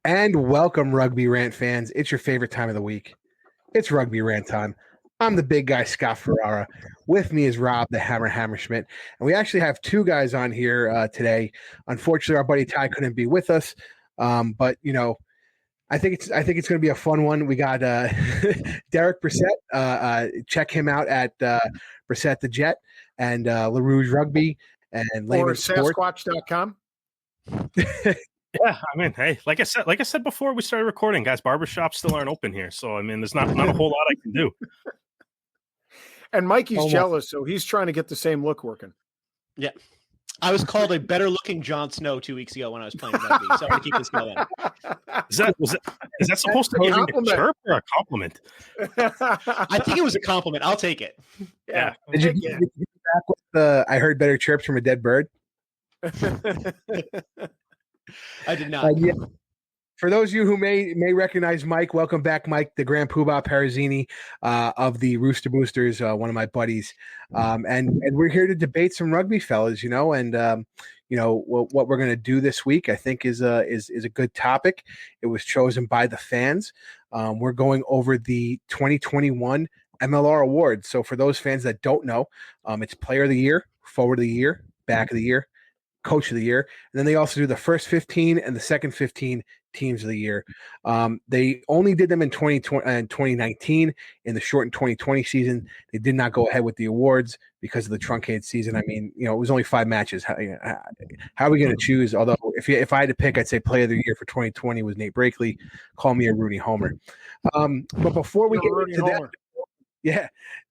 And welcome, Rugby Rant fans. It's your favorite time of the week. It's Rugby Rant time. I'm the big guy, Scott Ferrara. With me is Rob, the Hammerschmidt. And we actually have two guys on here today. Unfortunately, our buddy Ty couldn't be with us. But, you know, I think it's going to be a fun one. We got Derek Bressette. Check him out at Bressette the Jet and Rouge Rugby and Layman Sports. Sasquatch.com. Yeah, I mean, hey, like I said before we started recording, guys, barbershops still aren't open here, so I mean, there's not a whole lot I can do. And Mikey's jealous, so he's trying to get the same look working. Yeah, I was called a better-looking Jon Snow 2 weeks ago when I was playing rugby, so I'm gonna keep this going. Is that supposed to be a chirp or a compliment? I think it was a compliment. I'll take it. Yeah. Did you get back with the I heard better chirps from a dead bird? I did not. Yeah. For those of you who may recognize Mike, welcome back, Mike, the Grand Poobah Perazinni of the Rooster Boosters, one of my buddies, and we're here to debate some rugby, fellas. You know, and what we're going to do this week, I think, is a good topic. It was chosen by the fans. We're going over the 2021 MLR awards. So for those fans that don't know, it's Player of the Year, Forward of the Year, Back of the Year, Coach of the Year, and then they also do the first 15 and the second 15 teams of the year. They only did them in 2019 in the shortened 2020 season. They did not go ahead with the awards because of the truncated season. I mean, it was only 5 matches. How are we going to choose? Although if I had to pick, I'd say Player of the Year for 2020 was Nate Brakely. Call me a Rooney Homer. But before we get into that,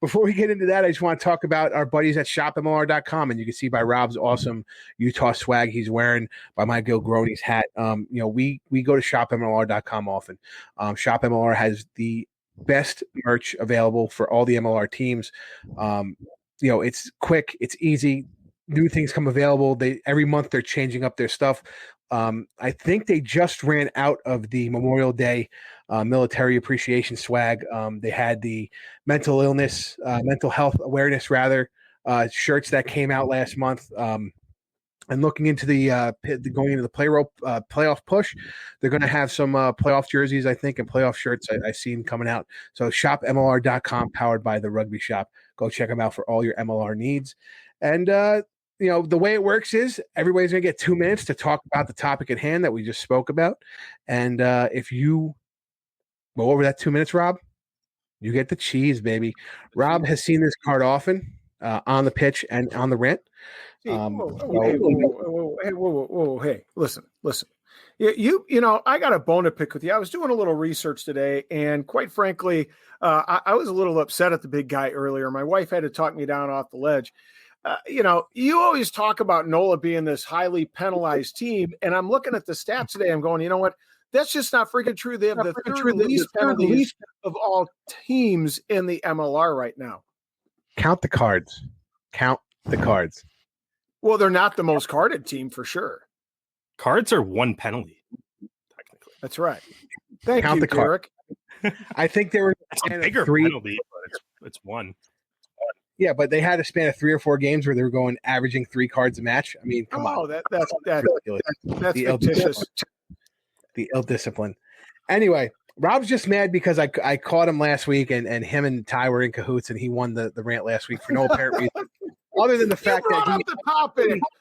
before we get into that, I just want to talk about our buddies at shopmlr.com. And you can see by Rob's awesome Utah swag he's wearing, by my Gil Groney's hat. We go to shopmlr.com often. ShopMLR has the best merch available for all the MLR teams. It's quick, it's easy. New things come available. Every month they're changing up their stuff. I think they just ran out of the Memorial Day military appreciation swag. They had the mental health awareness shirts that came out last month. And looking into going into the playoff push, they're going to have some playoff jerseys, I think, and playoff shirts I've seen coming out. So shopmlr.com, powered by the Rugby Shop. Go check them out for all your MLR needs. And the way it works is everybody's going to get 2 minutes to talk about the topic at hand that we just spoke about. And if you go over that 2 minutes, Rob, you get the cheese, baby. Rob has seen this card often on the pitch and on the rant. Hey, listen. I got a bone to pick with you. I was doing a little research today, and quite frankly, I was a little upset at the big guy earlier. My wife had to talk me down off the ledge. You always talk about NOLA being this highly penalized team, and I'm looking at the stats today. I'm going, you know what? That's just not freaking true. They have the third least penalties of all teams in the MLR right now. Count the cards. Well, they're not the most carded team for sure. Cards are one penalty, technically. That's right. Thank Count you, the Derek. I think there were a bigger penalty, but it's one. Yeah, but they had a span of 3 or 4 games where they were averaging 3 cards a match. I mean, come on. That's fictitious. The ill discipline. Anyway, Rob's just mad because I caught him last week, and him and Ty were in cahoots, and he won the rant last week for no apparent reason. Other than the fact that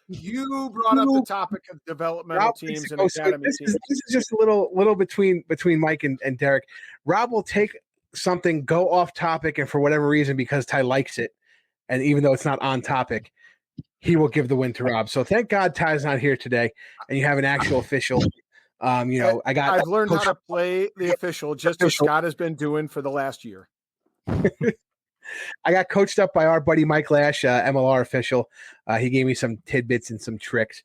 you brought up the topic of developmental teams and academy teams. This is just a little between Mike and Derek. Rob will take something, go off topic, and for whatever reason, because Ty likes it, and even though it's not on topic, he will give the win to Rob. So thank God Ty's not here today, and you have an actual official. I've learned how to play the official, just as Scott has been doing for the last year. I got coached up by our buddy Mike Lash, MLR official. He gave me some tidbits and some tricks.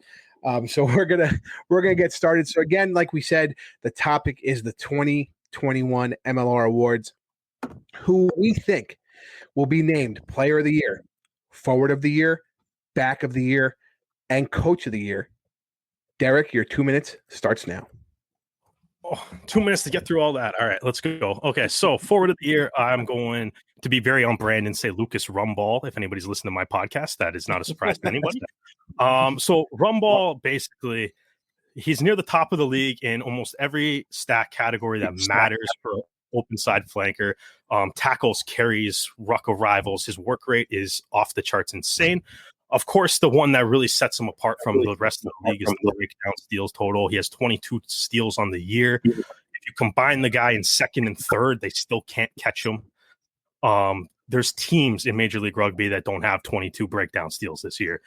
So we're gonna get started. So again, like we said, the topic is the 2021 MLR awards. Who we think will be named Player of the Year, Forward of the Year, Back of the Year, and Coach of the Year. Derek, your 2 minutes starts now. Oh, 2 minutes to get through all that. All right, let's go. Okay, so Forward of the Year, I'm going to be very on brand and say Lucas Rumball. If anybody's listening to my podcast, that is not a surprise to anybody. So Rumball, basically, he's near the top of the league in almost every stat category that matters for open side flanker. Tackles, carries, ruck arrivals. His work rate is off the charts insane. Of course, the one that really sets him apart from the rest of the league is the breakdown steals total. He has 22 steals on the year. If you combine the guy in second and third, they still can't catch him. There's teams in Major League Rugby that don't have 22 breakdown steals this year.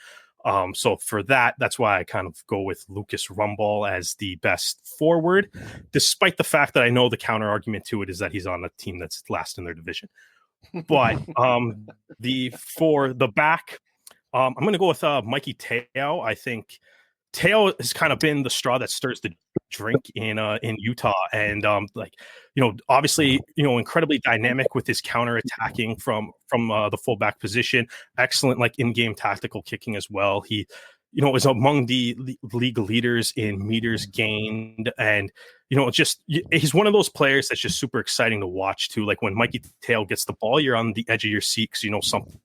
So for that's why I kind of go with Lucas Rumball as the best forward, despite the fact that I know the counter argument to it is that he's on a team that's last in their division. But for the back, I'm going to go with Mikey Teo. I think Teo has kind of been the straw that stirs the drink in Utah, and obviously, incredibly dynamic with his counter attacking from the fullback position. Excellent, in-game tactical kicking as well. He, is among the league leaders in meters gained, and he's one of those players that's just super exciting to watch too. Like when Mikey Teo gets the ball, you're on the edge of your seat because something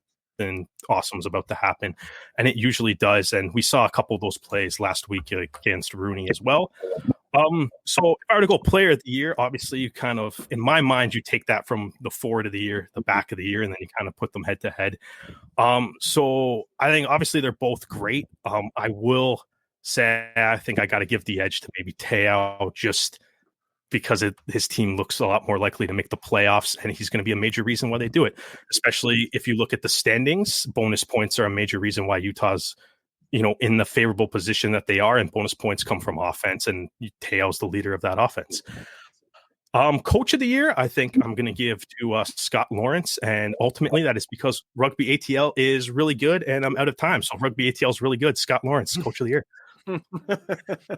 awesome is about to happen, and it usually does. And we saw a couple of those plays last week against Rooney as well. So if I were to go player of the year, obviously you kind of, in my mind, you take that from the forward of the year, the back of the year, and then you kind of put them head to head. So I think obviously they're both great. I will say I think I got to give the edge to maybe Teo, just because his team looks a lot more likely to make the playoffs, and he's going to be a major reason why they do it. Especially if you look at the standings, bonus points are a major reason why Utah's, in the favorable position that they are, and bonus points come from offense, and Teo's the leader of that offense. Coach of the year, I think I'm going to give to Scott Lawrence, and ultimately that is because Rugby ATL is really good, and I'm out of time. So Rugby ATL is really good. Scott Lawrence, Coach of the year.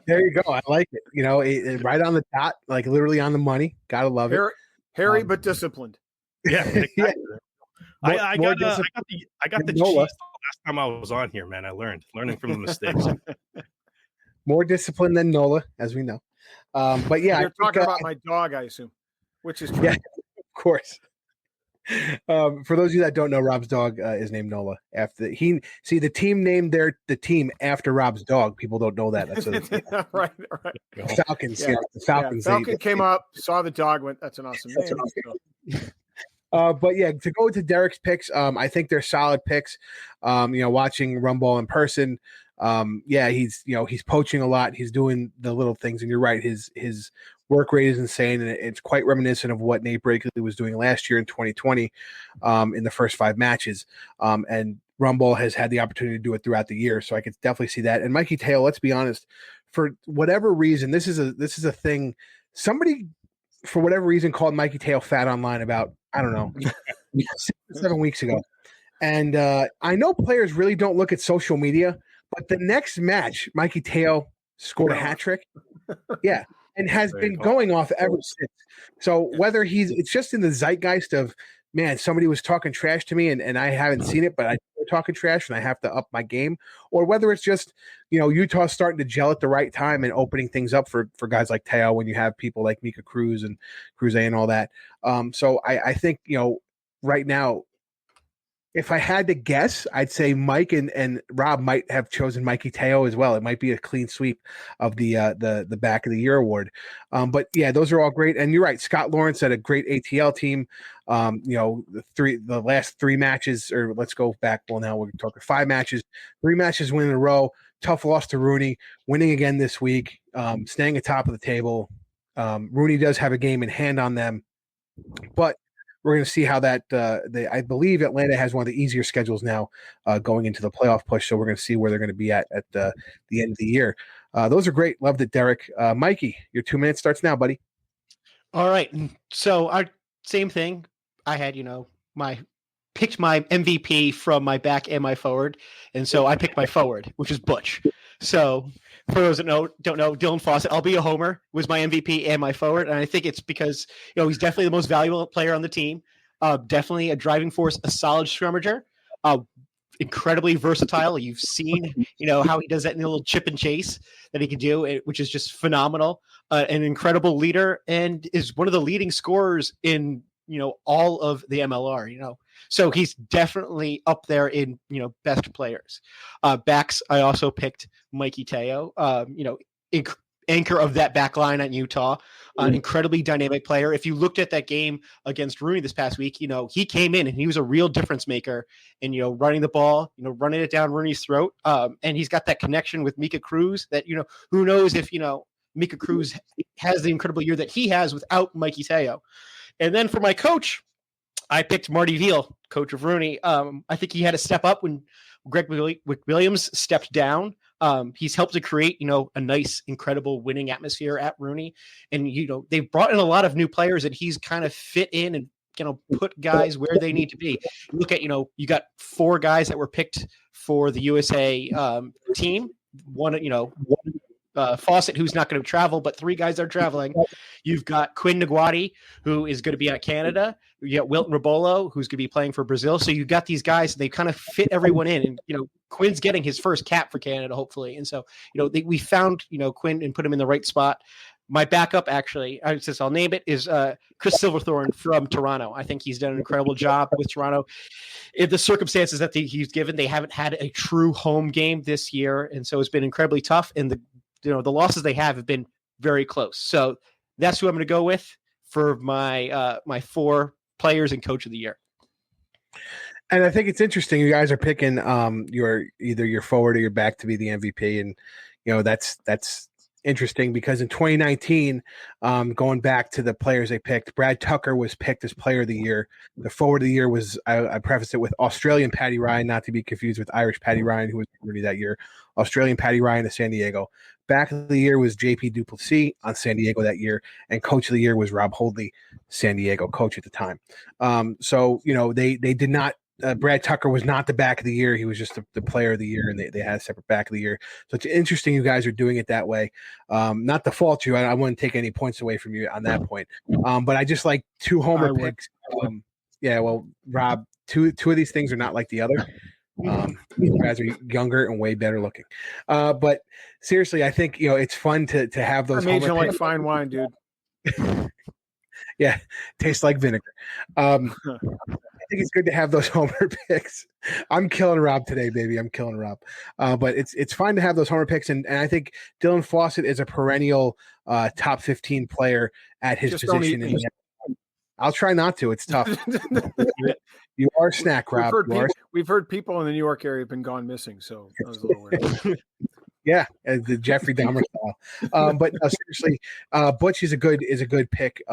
There you go. I like it. Right on the dot, like literally on the money. Gotta love it. Hairy but disciplined. Yeah, exactly. I got the cheese the last time I was on here, man. I learning from the mistakes. More disciplined than Nola, as we know. But yeah, you're talking about my dog, I assume, which is true. Yeah, of course. For those of you that don't know, Rob's dog is named Nola. After the team named the team after Rob's dog. People don't know that. That's right. Falcons. Yeah. The Falcons. Falcon came up, saw the dog, went, "That's an awesome name." But yeah, to go to Derek's picks, I think they're solid picks. Watching Rumball in person, he's poaching a lot. He's doing the little things, and you're right. His work rate is insane, and it's quite reminiscent of what Nate Brakeley was doing last year in 2020 in the first 5 matches. And Rumball has had the opportunity to do it throughout the year, so I could definitely see that. And Mikey Teo, let's be honest, for whatever reason, this is a thing. Somebody, for whatever reason, called Mikey Teo fat online about, I don't know, 7 weeks ago. And I know players really don't look at social media, but the next match, Mikey Teo scored a hat trick. Yeah. And has been going off ever since. So whether it's just in the zeitgeist of, man, somebody was talking trash to me and I haven't seen it, but I'm talking trash and I have to up my game, or whether it's just, Utah starting to gel at the right time and opening things up for guys like Teo when you have people like Mika Cruz and Cruze and all that. So I think, right now, if I had to guess, I'd say Mike and Rob might have chosen Mikey Teo as well. It might be a clean sweep of the back of the year award. But yeah, those are all great. And you're right. Scott Lawrence had a great ATL team. The last 3 matches, or let's go back. Well, now we're talking 5 matches, 3 matches win in a row. Tough loss to Rooney, winning again this week, staying atop of the table. Rooney does have a game in hand on them, but we're going to see how that I believe Atlanta has one of the easier schedules now going into the playoff push. So we're going to see where they're going to be at the end of the year. Those are great. Loved it, Derek. Mikey, your 2 minutes starts now, buddy. All right. So our same thing. I had, picked my MVP from my back and my forward. And so I picked my forward, which is Butch. So for those that don't know, Dylan Fawcett, I'll be a homer, was my MVP and my forward. And I think it's because, he's definitely the most valuable player on the team. Definitely a driving force, a solid scrummager, incredibly versatile. You've seen, how he does that in the little chip and chase that he can do, which is just phenomenal. An incredible leader, and is one of the leading scorers in, all of the MLR, So he's definitely up there in, best players. Backs, I also picked Mikey Teo. anchor of that back line at Utah, an incredibly dynamic player. If you looked at that game against Rooney this past week, he came in and he was a real difference maker in, running the ball, running it down Rooney's throat. And he's got that connection with Mika Cruz that, who knows if, Mika Cruz has the incredible year that he has without Mikey Teo. And then for my coach, I picked Marty Veal, coach of Rooney. I think he had to step up when Greg Williams stepped down. He's helped to create, a nice, incredible winning atmosphere at Rooney. And, they've brought in a lot of new players and he's kind of fit in and, put guys where they need to be. Look at, you got 4 guys that were picked for the USA team. One, Fawcett, who's not going to travel, but 3 guys are traveling. You've got Quinn Nguati, who is going to be at Canada. You got Wilton Rabolo, who's going to be playing for Brazil. So you've got these guys, they kind of fit everyone in. And, Quinn's getting his first cap for Canada, hopefully. And so, we found, Quinn and put him in the right spot. My backup, actually, I'll name it, is Chris Silverthorne from Toronto. I think he's done an incredible job with Toronto. In the circumstances that he's given, they haven't had a true home game this year. And so it's been incredibly tough. And the losses they have been very close. So that's who I'm going to go with for my my 4 players and coach of the year. And I think it's interesting. You guys are picking either your forward or your back to be the MVP, and that's interesting because in 2019, going back to the players they picked, Brad Tucker was picked as player of the year. The forward of the year was, I prefaced it with Australian Paddy Ryan, not to be confused with Irish Paddy Ryan, who was Rooney that year. Australian Paddy Ryan of San Diego. Back of the year was JP Duplessis on San Diego that year, and coach of the year was Rob Holdley, San Diego coach at the time. So they did not. Brad Tucker was not the back of the year. He was just the player of the year, and they had a separate back of the year. So it's interesting you guys are doing it that way. Not to fault you. I wouldn't take any points away from you on that point. But I just like 2 homer picks. Yeah, well, Rob, two of these things are not like the other. You guys are younger and way better looking. But seriously, I think it's fun to have those. I'm aging like fine wine, dude. Yeah, tastes like vinegar. I think it's good to have those homer picks. I'm killing Rob today, baby. I'm killing Rob. But it's fun to have those homer picks, and I think Dylan Fawcett is a perennial top 15 player at his position. I'll try not to. It's tough. You are a snack, Rob. We've heard people in the New York area have been gone missing, so that was a little weird. Yeah, the Jeffrey Dahmer style. But seriously, Butch is a good pick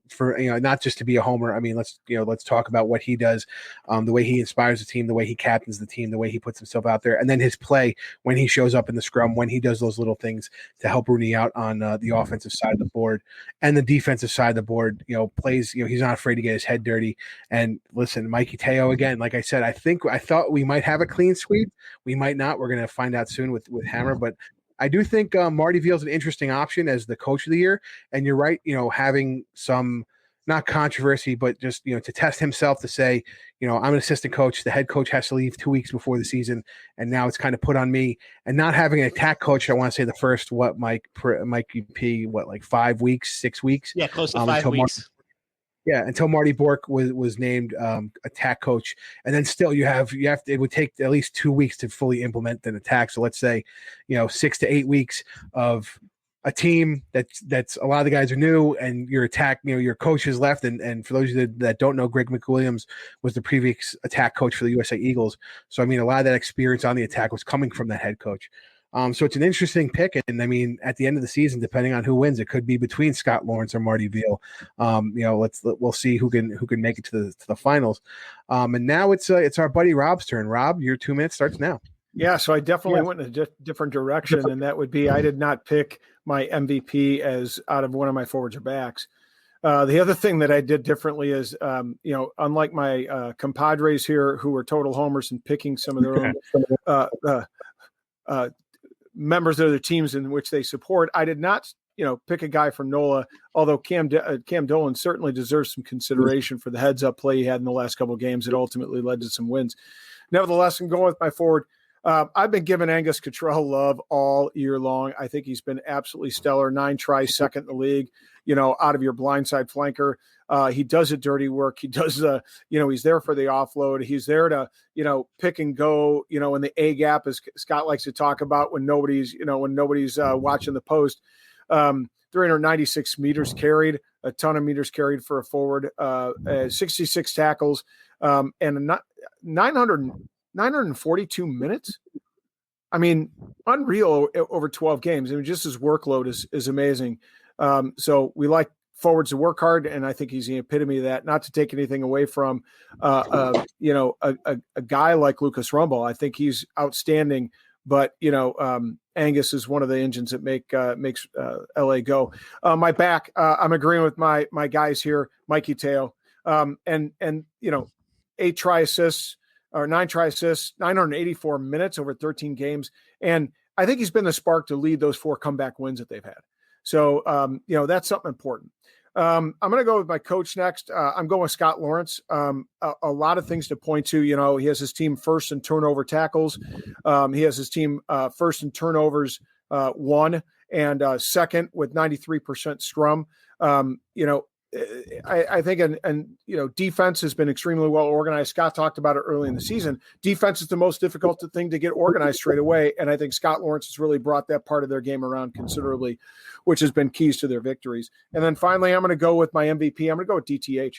for not just to be a homer. I mean, let's talk about what he does, the way he inspires the team, the way he captains the team, the way he puts himself out there, and then his play when he shows up in the scrum, when he does those little things to help Rooney out on the offensive side of the board and the defensive side of the board. Plays. He's not afraid to get his head dirty. And listen, Mikey Teo again. Like I said, I thought we might have a clean sweep. We might not. We're going to find out soon with Hammer. But I do think Marty Veal is an interesting option as the coach of the year. And you're right, having some, not controversy, but just, to test himself to say, I'm an assistant coach. The head coach has to leave 2 weeks before the season. And now it's kind of put on me. And not having an attack coach, I want to say the first, Mike P, like 5 weeks, 6 weeks? Yeah, close to 5 weeks. Until Marty Bork was named attack coach, and then still it would take at least 2 weeks to fully implement an attack. So let's say 6 to 8 weeks of a team that's a lot of the guys are new, and your attack, your coach has left. And for those of you that don't know, Greg McWilliams was the previous attack coach for the USA Eagles. So I mean, a lot of that experience on the attack was coming from that head coach. So it's an interesting pick, and I mean, at the end of the season, depending on who wins, it could be between Scott Lawrence or Marty Veal. We'll see who can make it to the finals. And now it's our buddy Rob's turn. Rob, your 2 minutes starts now. Yeah, so I definitely went in a different direction, and that would be I did not pick my MVP as out of one of my forwards or backs. The other thing that I did differently is, unlike my compadres here who were total homers and picking some of their own members of the teams in which they support, I did not, pick a guy from NOLA, although Cam Dolan certainly deserves some consideration for the heads-up play he had in the last couple of games that ultimately led to some wins. Nevertheless, I'm going with my forward. I've been giving Angus Cottrell love all year long. I think he's been absolutely stellar. 9 tries, second in the league, out of your blindside flanker. He does the dirty work. He does he's there for the offload. He's there to, pick and go, in the A gap, as Scott likes to talk about, when nobody's watching the post. 396 meters carried, a ton of meters carried for a forward, 66 tackles, and 942 minutes. I mean, unreal over 12 games. I mean, just his workload is amazing. So we like forwards to work hard, and I think he's the epitome of that. Not to take anything away from, a guy like Lucas Rumble. I think he's outstanding. But Angus is one of the engines that makes LA go. My back, I'm agreeing with my guys here, Mikey Teo, and 8 try assists or 9 try assists, 984 minutes over 13 games, and I think he's been the spark to lead those 4 comeback wins that they've had. So that's something important. I'm going to go with my coach next. I'm going with Scott Lawrence. A lot of things to point to. He has his team first in turnover tackles. He has his team first in turnovers 1 and second with 93% scrum. I think and defense has been extremely well organized. Scott talked about it early in the season. Defense is the most difficult thing to get organized straight away, and I think Scott Lawrence has really brought that part of their game around considerably, which has been keys to their victories. And then finally, I'm going to go with my MVP. I'm going to go with DTH.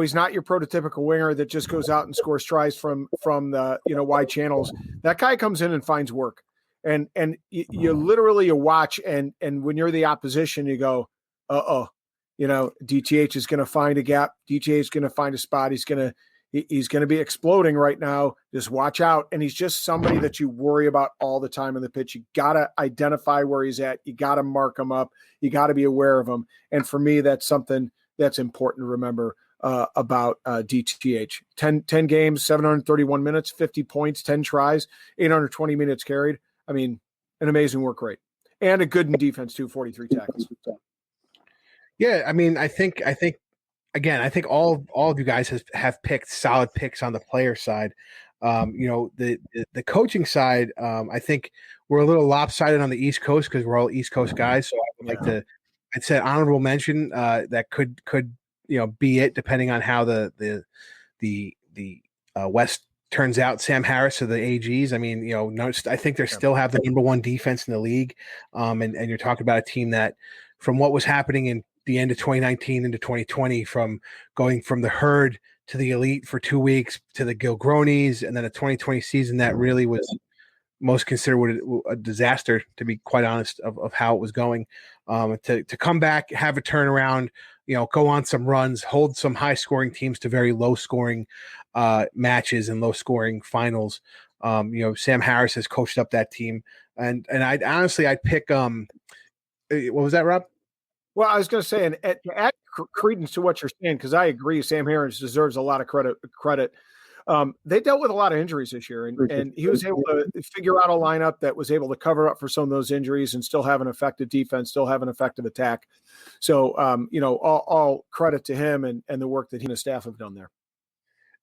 He's not your prototypical winger that just goes out and scores tries from the wide channels. That guy comes in and finds work, and you literally watch, and when you're the opposition, you go, DTH is going to find a gap. DTH is going to find a spot. He's going to be exploding right now. Just watch out. And he's just somebody that you worry about all the time on the pitch. You got to identify where he's at. You got to mark him up. You got to be aware of him. And for me, that's something that's important to remember about DTH. 10 games, 731 minutes, 50 points, 10 tries, 820 minutes carried. I mean, an amazing work rate. And a good in defense too, 43 tackles. Yeah, I mean, I think again, I think all of you guys have picked solid picks on the player side. The coaching side, I think we're a little lopsided on the East Coast because we're all East Coast guys. So I would like to, I'd say honorable mention that could be it depending on how the West turns out. Sam Harris of the AGs. I mean, I think they still have the number 1 defense in the league, and you're talking about a team that, from what was happening in the end of 2019 into 2020, from going from the herd to the elite for 2 weeks to the Gilgronis, and then a 2020 season that really was most considered a disaster, to be quite honest, of how it was going. To come back, have a turnaround, go on some runs, hold some high scoring teams to very low scoring matches and low scoring finals. Sam Harris has coached up that team, and I'd pick what was that, Rob? Well, I was going to say, and to add credence to what you're saying, because I agree, Sam Harris deserves a lot of credit. They dealt with a lot of injuries this year, and he was able to figure out a lineup that was able to cover up for some of those injuries and still have an effective defense, still have an effective attack. So, all credit to him and the work that he and his staff have done there.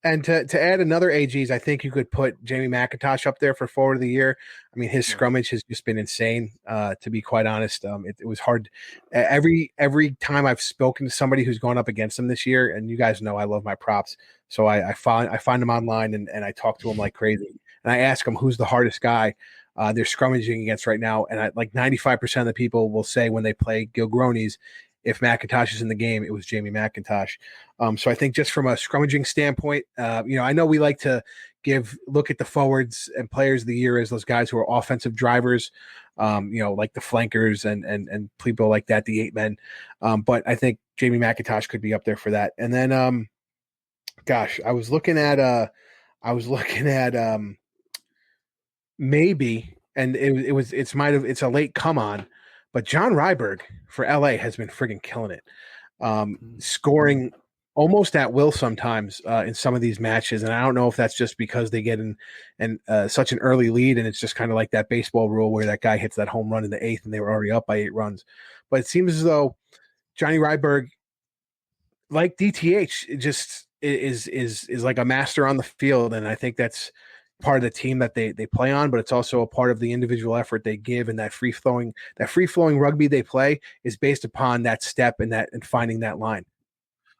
And to add another AGs, I think you could put Jamie McIntosh up there for forward of the year. I mean, his scrummage has just been insane, to be quite honest. It was hard. Every time I've spoken to somebody who's gone up against him this year, and you guys know I love my props, so I find him online and I talk to him like crazy. And I ask him who's the hardest guy they're scrummaging against right now. And like 95% of the people will say when they play Gilgronis, if McIntosh is in the game, it was Jamie McIntosh. So I think just from a scrummaging standpoint, I know we like to look at the forwards and players of the year as those guys who are offensive drivers, like the flankers and people like that, the 8 men. But I think Jamie McIntosh could be up there for that. And then, I was looking at maybe, and it's a late come on, but John Ryberg for LA has been friggin' killing it. Scoring almost at will sometimes in some of these matches. And I don't know if that's just because they get in such an early lead and it's just kind of like that baseball rule where that guy hits that home run in the 8th and they were already up by 8 runs. But it seems as though Johnny Ryberg, like DTH, just is like a master on the field. And I think that's, part of the team that they play on, but it's also a part of the individual effort they give, and that free flowing rugby they play is based upon that step and finding that line.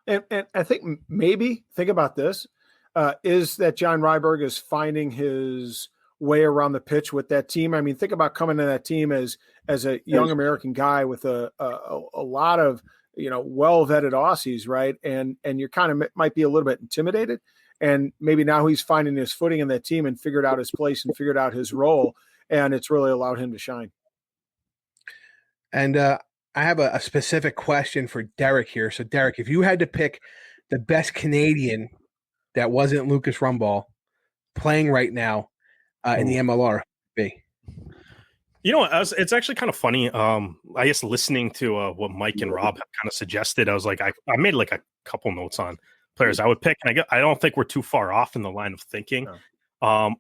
And I think maybe think about this is that John Ryberg is finding his way around the pitch with that team. I mean, think about coming to that team as a young American guy with a lot of, well vetted Aussies, right? And you're kind of might be a little bit intimidated. And maybe now he's finding his footing in that team and figured out his place and figured out his role. And it's really allowed him to shine. And I have a specific question for Derek here. So, Derek, if you had to pick the best Canadian that wasn't Lucas Rumball playing right now in the MLR, be? It's actually kind of funny. I guess listening to what Mike and Rob have kind of suggested, I was like, I made like a couple notes on players I would pick, and I don't think we're too far off in the line of thinking. No.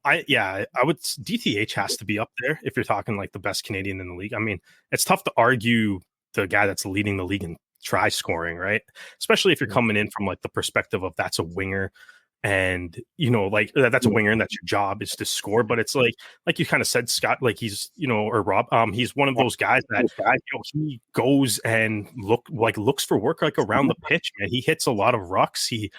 I would. DTH has to be up there if you're talking like the best Canadian in the league. I mean, it's tough to argue the guy that's leading the league in try scoring, right? Especially if you're coming in from like the perspective of that's a winger. And like that's a winger and that's your job is to score. But it's like you kind of said, Scott, like he's or Rob, he's one of those guys that he goes and looks for work like around the pitch, man. He hits a lot of rucks. He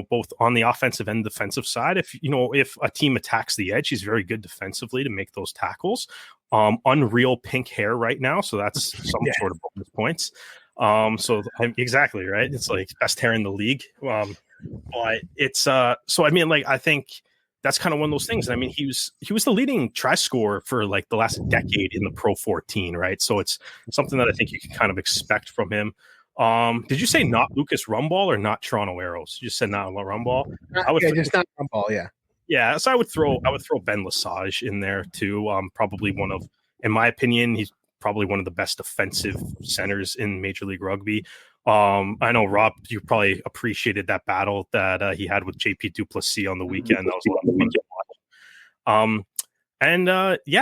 both on the offensive and defensive side. If a team attacks the edge, he's very good defensively to make those tackles. Unreal pink hair right now, so that's some sort of bonus points. Exactly right. It's like best hair in the league. But it's so I mean, like I think that's kind of one of those things. I mean, he was the leading try scorer for like the last decade in the Pro 14, right? So it's something that I think you can kind of expect from him. Did you say not Lucas Rumball or not Toronto Arrows? You just said not Rumball. Just not Rumball, yeah. Yeah, so I would throw Ben Lesage in there too. Probably one of, in my opinion, he's probably one of the best defensive centers in Major League Rugby. I know, Rob, you probably appreciated that battle that he had with JP Duplessis on the weekend. That was a lot of fun to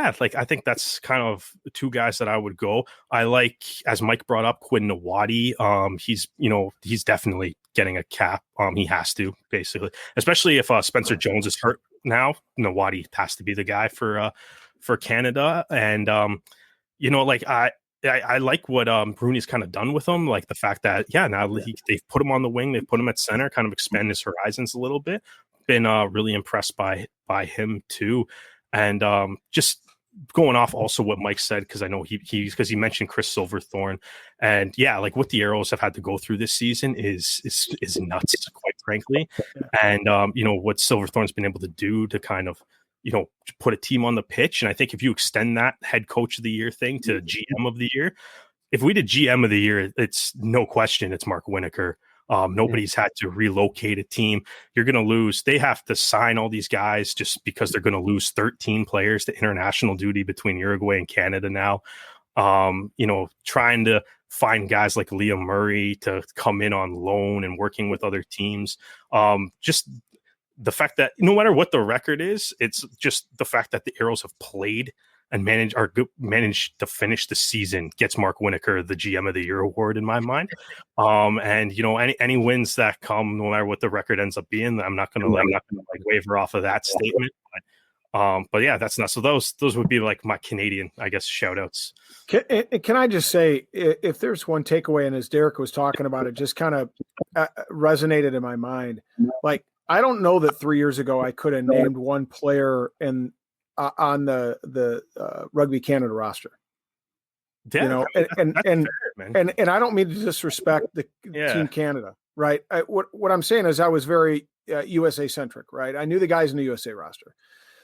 watch. Like I think that's kind of the two guys that I would go. I like, as Mike brought up, Quinn Nawadi. He's definitely getting a cap. He has to, basically, especially if Spencer Jones is hurt now. Nawadi has to be the guy for Canada. And I like what Bruni's kind of done with him, like the fact that now they've put him on the wing, they've put him at center, kind of expand his horizons a little bit. Been really impressed by him too, and just going off also what Mike said, because I know he mentioned Chris Silverthorne, and like what the Arrows have had to go through this season is nuts, quite frankly, and what Silverthorne's been able to do to kind of put a team on the pitch. And I think if you extend that head coach of the year thing to GM of the year, if we did GM of the year, it's no question, it's Mark Winokur. Nobody's had to relocate a team. You're going to lose. They have to sign all these guys just because they're going to lose 13 players to international duty between Uruguay and Canada now. Trying to find guys like Liam Murray to come in on loan and working with other teams. Just the fact that no matter what the record is, it's just the fact that the Arrows have played and managed to finish the season gets Mark Winokur the GM of the Year award in my mind. Any wins that come, no matter what the record ends up being, I'm not gonna waver off of that statement. But yeah, that's not. So those would be like my Canadian, I guess, shout outs. Can I just say, if there's one takeaway, and as Derek was talking about it, just kind of resonated in my mind, like, I don't know that 3 years ago I could have named one player on the Rugby Canada roster. Yeah, and I don't mean to disrespect the Team Canada, right? What I'm saying is I was very USA centric, right? I knew the guys in the USA roster,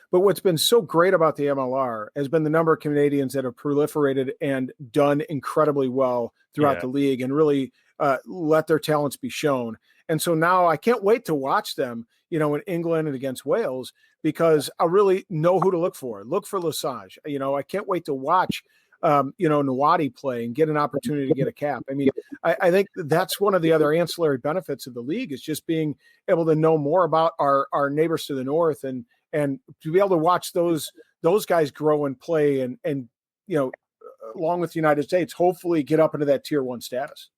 but what's been so great about the MLR has been the number of Canadians that have proliferated and done incredibly well throughout the league and really let their talents be shown. And so now I can't wait to watch them, in England and against Wales, because I really know who to look for. Look for Lesage. I can't wait to watch, Nawadi play and get an opportunity to get a cap. I mean, I think that's one of the other ancillary benefits of the league is just being able to know more about our neighbors to the north and to be able to watch those guys grow and play and along with the United States, hopefully get up into that tier 1 status.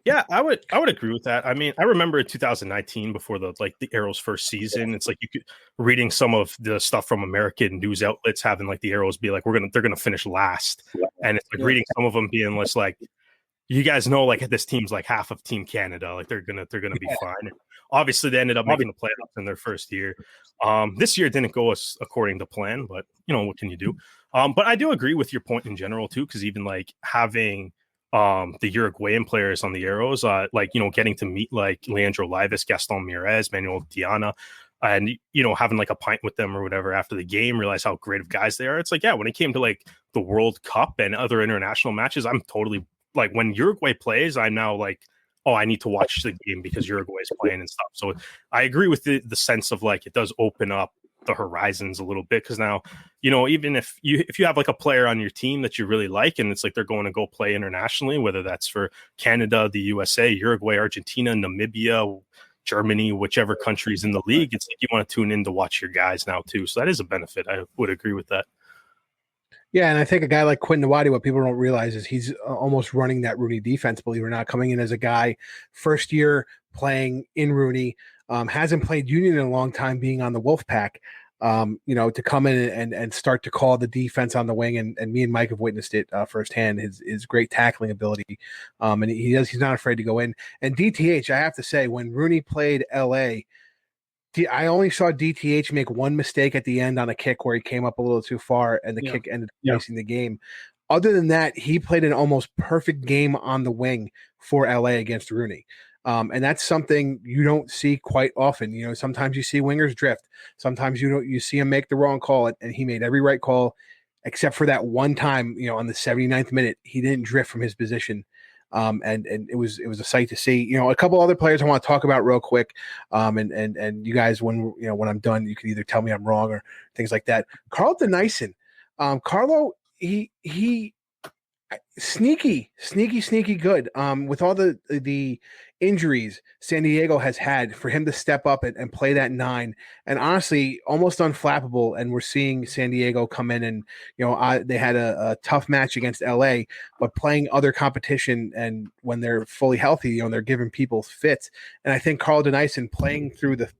Yeah, I would agree with that. I mean, I remember in 2019 before the Arrows first season, it's like you could reading some of the stuff from American news outlets having like the Arrows be like they're gonna finish last, and it's like reading some of them being less like, you guys know, like this team's like half of Team Canada, like they're gonna be fine. And obviously, they ended up making the playoffs in their first year. This year didn't go according to plan, but what can you do? But I do agree with your point in general too, because even like having the Uruguayan players on the Arrows, getting to meet like Leandro Livas, Gaston Mires, Manuel Diana, and having like a pint with them or whatever after the game, realize how great of guys they are. It's like, yeah, when it came to like the World Cup and other international matches, I'm totally like, when Uruguay plays, I'm now like, oh, I need to watch the game because Uruguay is playing and stuff. So I agree with the sense of like, it does open up the horizons a little bit, because now, even if you have like a player on your team that you really like, and it's like they're going to go play internationally, whether that's for Canada, the USA, Uruguay, Argentina, Namibia, Germany, whichever country's in the league, it's like you want to tune in to watch your guys now too. So that is a benefit. I would agree with that. Yeah, and I think a guy like Quinn Nawadi, what people don't realize is he's almost running that Rooney defense, believe it or not, coming in as a guy, first year playing in Rooney, hasn't played Union in a long time, being on the Wolfpack, to come in and start to call the defense on the wing. And me and Mike have witnessed it firsthand, his great tackling ability. And he's not afraid to go in. And DTH, I have to say, when Rooney played LA, I only saw DTH make one mistake at the end on a kick where he came up a little too far and the kick ended up icing the game. Other than that, he played an almost perfect game on the wing for LA against Rooney. And that's something you don't see quite often. Sometimes you see wingers drift. Sometimes you see him make the wrong call, and he made every right call except for that one time, on the 79th minute, he didn't drift from his position. And it was a sight to see. A couple other players I want to talk about real quick. And you guys, when I'm done, you can either tell me I'm wrong or things like that. Carl Denissen, Carlo, he sneaky good. With all the injuries San Diego has had, for him to step up and play that 9, and honestly, almost unflappable. And we're seeing San Diego come in and they had a tough match against LA, but playing other competition, and when they're fully healthy, they're giving people fits. And I think Carl Denissen playing through the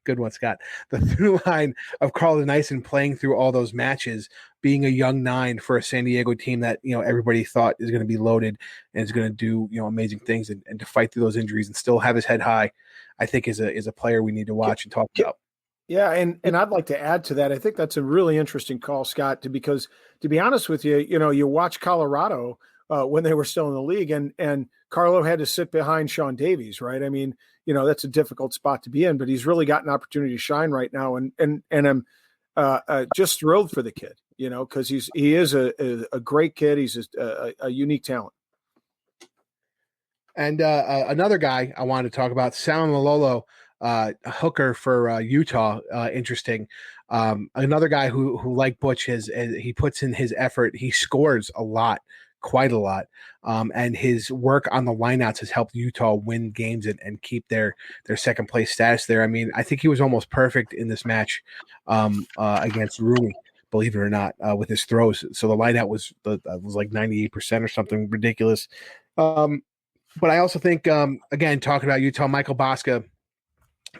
good one, Scott. The through line of Carl Denissen playing through all those matches, being a young 9 for a San Diego team that everybody thought is going to be loaded and is going to do amazing things, and to fight through those injuries and still have his head high, I think is a player we need to watch and talk about. Yeah, and I'd like to add to that. I think that's a really interesting call, Scott, because to be honest with you, you watch Colorado when they were still in the league, and Carlo had to sit behind Sean Davies, right? I mean, that's a difficult spot to be in, but he's really got an opportunity to shine right now, and I'm just thrilled for the kid, because he is a great kid. He's a unique talent. And another guy I wanted to talk about, Sal Malolo, hooker for Utah. Interesting. Another guy who like Butch, he puts in his effort. He scores a lot, quite a lot. And his work on the lineouts has helped Utah win games and keep their second place status there. I mean, I think he was almost perfect in this match against Rooney, believe it or not, with his throws. So the lineout was like 98% or something ridiculous. But I also think, again, talking about Utah, Michael Baska's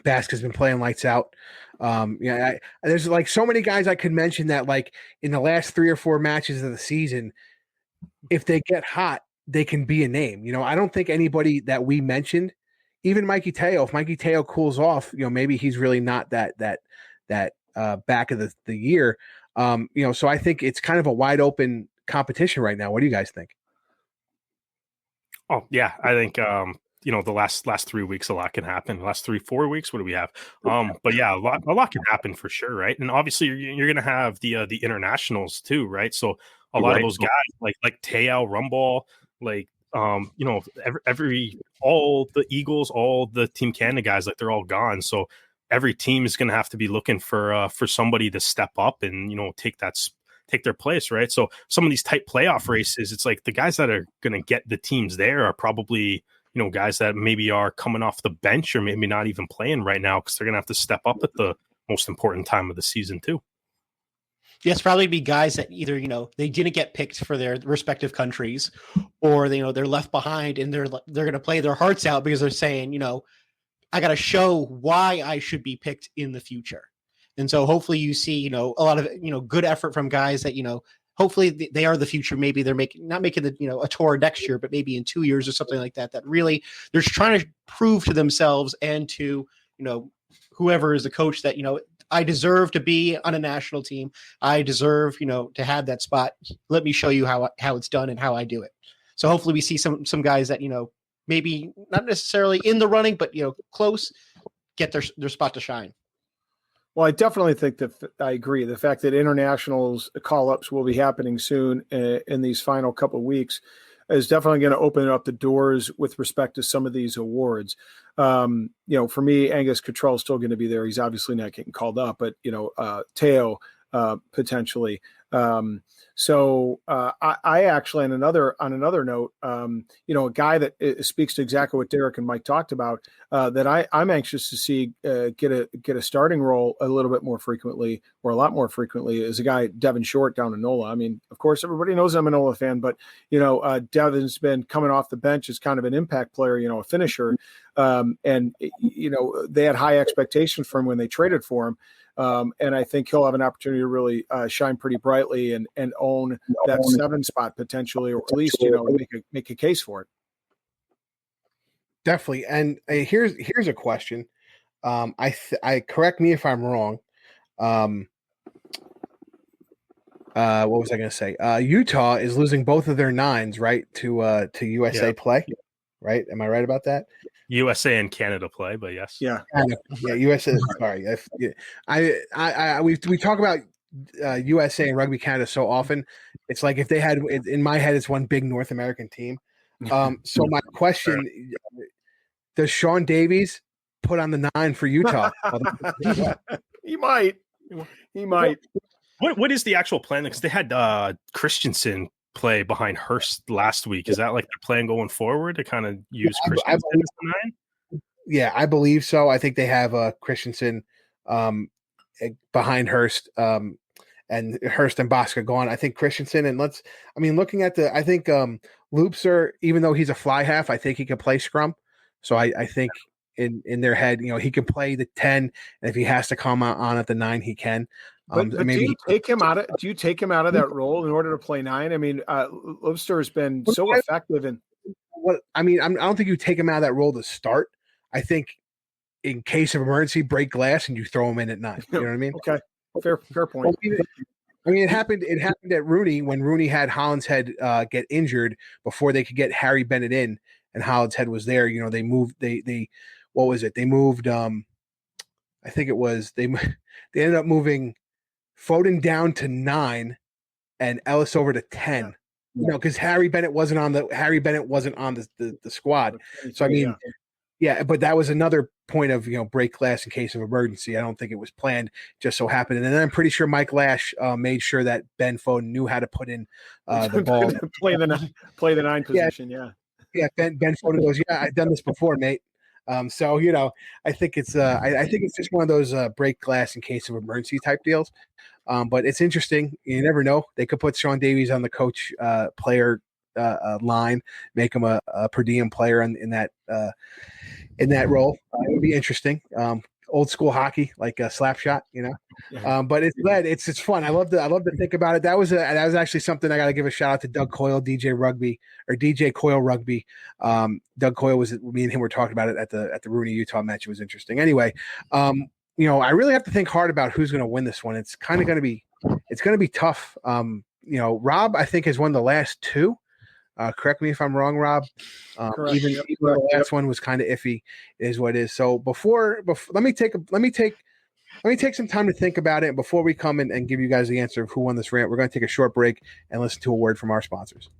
been playing lights out. There's like so many guys I could mention that, like, in the last 3 or 4 matches of the season, if they get hot, they can be a name. I don't think anybody that we mentioned, even Mikey Teo, if Mikey Teo cools off, maybe he's really not that back of the year. So I think it's kind of a wide open competition right now. What do you guys think? Oh yeah, I think the last 3 weeks a lot can happen. The last 3-4 weeks, what do we have? But yeah, a lot can happen for sure, right? And obviously you're gonna have the internationals too, right? So a lot of those guys like Teo, Rumball, like all the Eagles, all the Team Canada guys, like they're all gone. So every team is gonna have to be looking for somebody to step up and take their place, right? So some of these tight playoff races, it's like the guys that are going to get the teams there are probably, guys that maybe are coming off the bench or maybe not even playing right now, because they're going to have to step up at the most important time of the season too. Yes, probably be guys that either, they didn't get picked for their respective countries, or they're left behind and they're going to play their hearts out because they're saying, I got to show why I should be picked in the future. And so hopefully you see, a lot of, good effort from guys that, hopefully they are the future. Maybe they're not making the, a tour next year, but maybe in 2 years or something like that, that really they're trying to prove to themselves and to, whoever is the coach that, I deserve to be on a national team. I deserve, to have that spot. Let me show you how it's done and how I do it. So hopefully we see some guys that, maybe not necessarily in the running, but, close, get their spot to shine. Well, I definitely think that I agree. The fact that internationals call-ups will be happening soon in these final couple of weeks is definitely going to open up the doors with respect to some of these awards. For me, Angus Cottrell is still going to be there. He's obviously not getting called up, but Teo potentially. I actually, on another note, a guy that speaks to exactly what Derek and Mike talked about, that I'm anxious to see get a starting role a little bit more frequently, or a lot more frequently, is a guy, Devin Short, down in NOLA. I mean, of course, everybody knows I'm a NOLA fan, but Devin's been coming off the bench as kind of an impact player, a finisher, and they had high expectations for him when they traded for him. And I think he'll have an opportunity to really shine pretty brightly and own that 7 spot potentially, or at least make a case for it. Definitely. And here's a question. I correct me if I'm wrong. What was I going to say? Utah is losing both of their 9s, right, to USA play, right? Am I right about that? USA and Canada play, but yes. Yeah. USA. Sorry. We talk about USA and Rugby Canada so often. It's like if they had, in my head, it's one big North American team. So my question, does Sean Davies put on the 9 for Utah? He might. What is the actual plan? Because they had Christensen play behind Hurst last week. Is that like their plan going forward, to kind of use Christensen as the 9? Yeah, I believe so. I think they have Christensen behind Hurst, and Hurst and Bosca gone. I think Christensen and looking at I think Loopser, even though he's a fly half, I think he can play scrum. So I think in their head, he can play the 10, and if he has to come on at the 9, he can. But maybe do you take him out of that role in order to play 9? I mean, Loopster has been so effective in. I don't think you take him out of that role to start. I think in case of emergency, break glass and you throw him in at 9. You know what I mean? Okay, fair point. I mean, it happened at Rooney when Rooney had Hollinshead get injured before they could get Harry Bennett in, and Hollinshead was there. They moved. They what was it? They moved. I think it was they ended up moving Foden down to 9 and Ellis over to 10. Because Harry Bennett wasn't on the squad. So I mean, but that was another point of break glass in case of emergency. I don't think it was planned, just so happened. And then I'm pretty sure Mike Lash made sure that Ben Foden knew how to put in the ball, play the 9 position. Yeah. Ben Foden goes, I've done this before, mate. So I think it's I think it's just one of those break glass in case of emergency type deals. But it's interesting. You never know. They could put Sean Davies on the coach player line, make him a per diem player in that role. It would be interesting. Old school hockey, like a slap shot, but it's fun. I love to think about it. That was actually something I got to give a shout out to Doug Coyle, DJ Coyle Rugby. Doug Coyle me and him were talking about it at the Rooney Utah match. It was interesting. Anyway, I really have to think hard about who's going to win this one. It's kind of going to be tough. Rob, I think, has won the last 2. Correct me if I'm wrong, Rob. Even the last one was kind of iffy, is what it is. So before let me take some time to think about it before we come and give you guys the answer of who won this rant. We're going to take a short break and listen to a word from our sponsors.